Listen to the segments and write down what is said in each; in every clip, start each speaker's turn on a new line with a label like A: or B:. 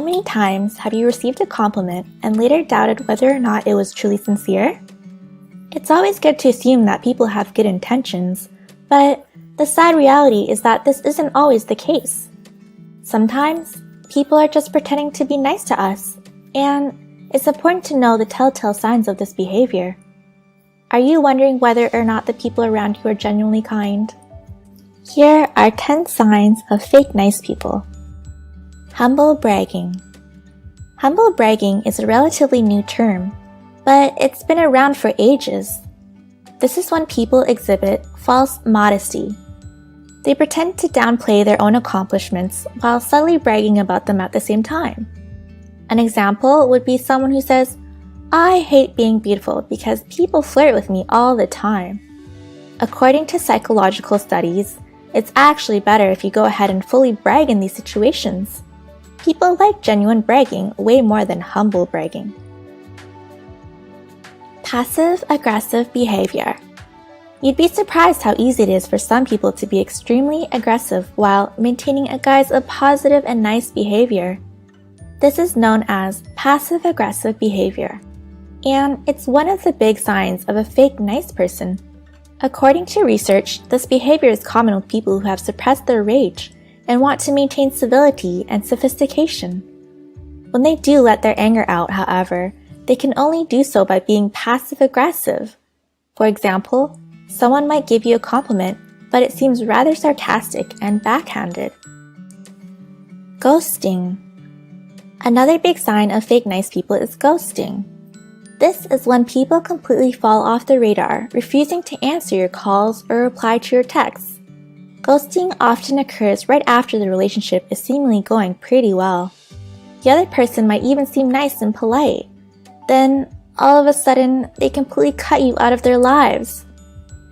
A: many times have you received a compliment and later doubted whether or not it was truly sincere? It's always good to assume that people have good intentions, but the sad reality is that this isn't always the case. Sometimes, people are just pretending to be nice to us, and it's important to know the telltale signs of this behavior. Are you wondering whether or not the people around you are genuinely kind? Here are 10 signs of fake nice people. Humble bragging. Humble bragging is a relatively new term, but it's been around for ages. This is when people exhibit false modesty. They pretend to downplay their own accomplishments while subtly bragging about them at the same time. An example would be someone who says, "I hate being beautiful because people flirt with me all the time." According to psychological studies, it's actually better if you go ahead and fully brag in these situations. People like genuine bragging way more than humble bragging. Passive-aggressive behavior. You'd be surprised how easy it is for some people to be extremely aggressive while maintaining a guise of positive and nice behavior. This is known as passive-aggressive behavior, and it's one of the big signs of a fake nice person. According to research, this behavior is common with people who have suppressed their rage and want to maintain civility and sophistication. When they do let their anger out, however, they can only do so by being passive-aggressive. For example, someone might give you a compliment, but it seems rather sarcastic and backhanded. Ghosting. Another big sign of fake nice people is ghosting. This is when people completely fall off the radar, refusing to answer your calls or reply to your texts. Ghosting often occurs right after the relationship is seemingly going pretty well. The other person might even seem nice and polite. Then, all of a sudden, they completely cut you out of their lives.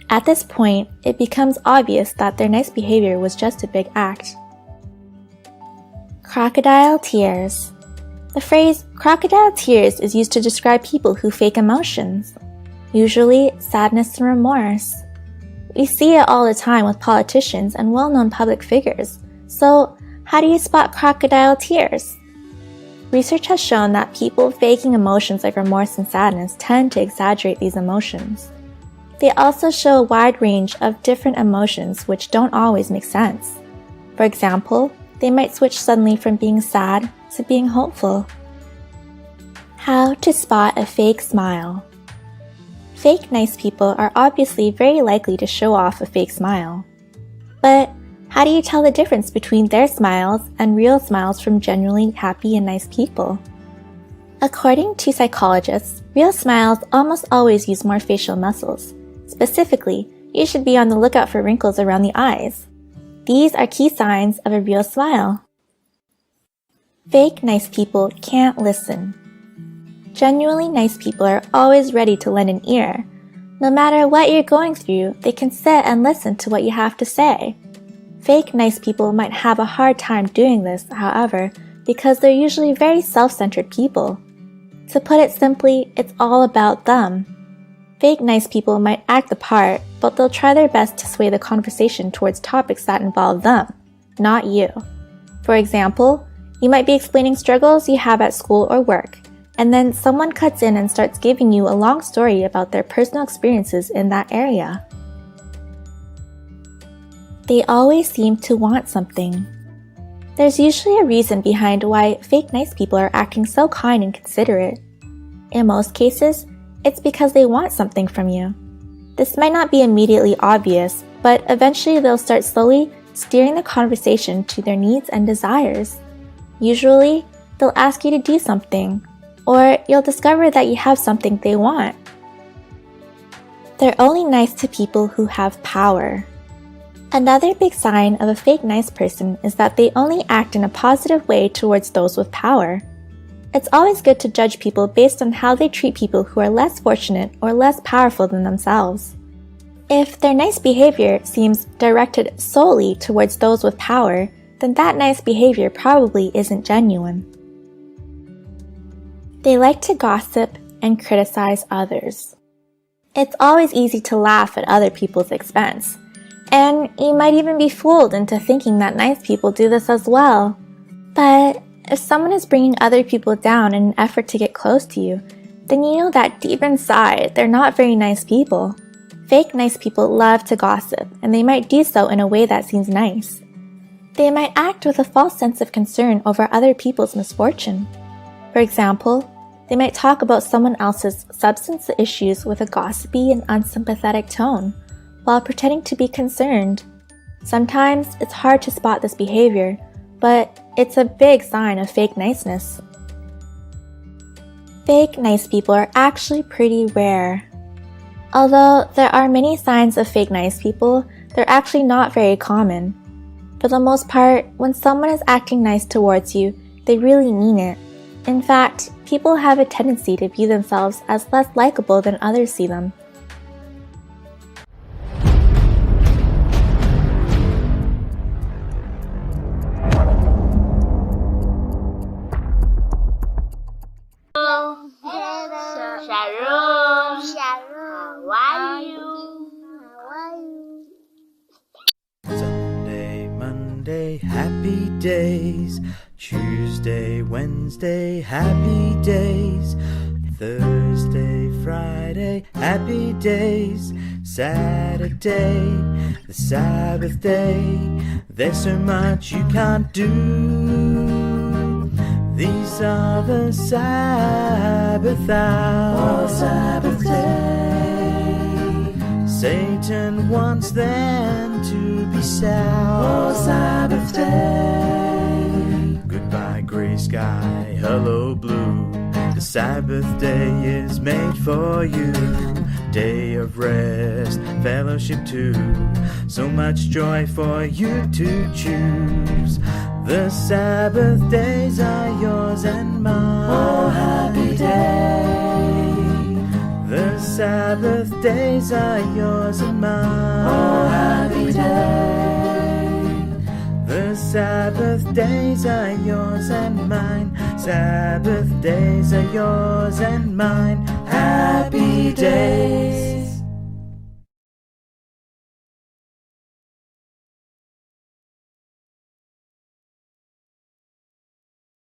A: At this point, it becomes obvious that their nice behavior was just a big act. Crocodile tears. The phrase crocodile tears is used to describe people who fake emotions, usually sadness and remorse. We see it all the time with politicians and well-known public figures, so how do you spot crocodile tears? Research has shown that people faking emotions like remorse and sadness tend to exaggerate these emotions. They also show a wide range of different emotions which don't always make sense. For example, they might switch suddenly from being sad to being hopeful. How to spot a fake smile. Fake nice people are obviously very likely to show off a fake smile. But how do you tell the difference between their smiles and real smiles from genuinely happy and nice people? According to psychologists, real smiles almost always use more facial muscles. Specifically, you should be on the lookout for wrinkles around the eyes. These are key signs of a real smile. Fake nice people can't listen. Genuinely nice people are always ready to lend an ear. No matter what you're going through, they can sit and listen to what you have to say. Fake nice people might have a hard time doing this, however, because they're usually very self-centered people. To put it simply, it's all about them. Fake nice people might act the part, but they'll try their best to sway the conversation towards topics that involve them, not you. For example, you might be explaining struggles you have at school or work, and then someone cuts in and starts giving you a long story about their personal experiences in that area. They always seem to want something. There's usually a reason behind why fake nice people are acting so kind and considerate. In most cases, it's because they want something from you. This might not be immediately obvious, but eventually they'll start slowly steering the conversation to their needs and desires. Usually, they'll ask you to do something, or you'll discover that you have something they want. They're only nice to people who have power. Another big sign of a fake nice person is that they only act in a positive way towards those with power. It's always good to judge people based on how they treat people who are less fortunate or less powerful than themselves. If their nice behavior seems directed solely towards those with power, then that nice behavior probably isn't genuine. They like to gossip and criticize others. It's always easy to laugh at other people's expense, and you might even be fooled into thinking that nice people do this as well. But If someone is bringing other people down in an effort to get close to you, then you know that deep inside, they're not very nice people. Fake nice people love to gossip, and they might do so in a way that seems nice. They might act with a false sense of concern over other people's misfortune. For example, they might talk about someone else's substance issues with a gossipy and unsympathetic tone, while pretending to be concerned. Sometimes it's hard to spot this behavior, but it's a big sign of fake niceness. Fake nice people are actually pretty rare. Although there are many signs of fake nice people, they're actually not very common. For the most part, when someone is acting nice towards you, they really mean it. In fact, people have a tendency to view themselves as less likable than others see them.
B: Sharon, how are you?
C: Sunday, Monday, happy days. Tuesday, Wednesday, happy days. Thursday, Friday, happy days. Saturday, the Sabbath day. There's so much you can't do. These are the Sabbath hours. Oh, Sabbath day. Satan wants them to be sad. Oh, Sabbath day. Goodbye, gray sky, hello, blue. The Sabbath day is made for you. Day of rest, fellowship too. So much joy for you to choose. The Sabbath days are yours and mine. Oh, happy day. The Sabbath days are yours and mine. Oh, happy day. The Sabbath days are yours and mine. Sabbath days are yours and mine. Happy days.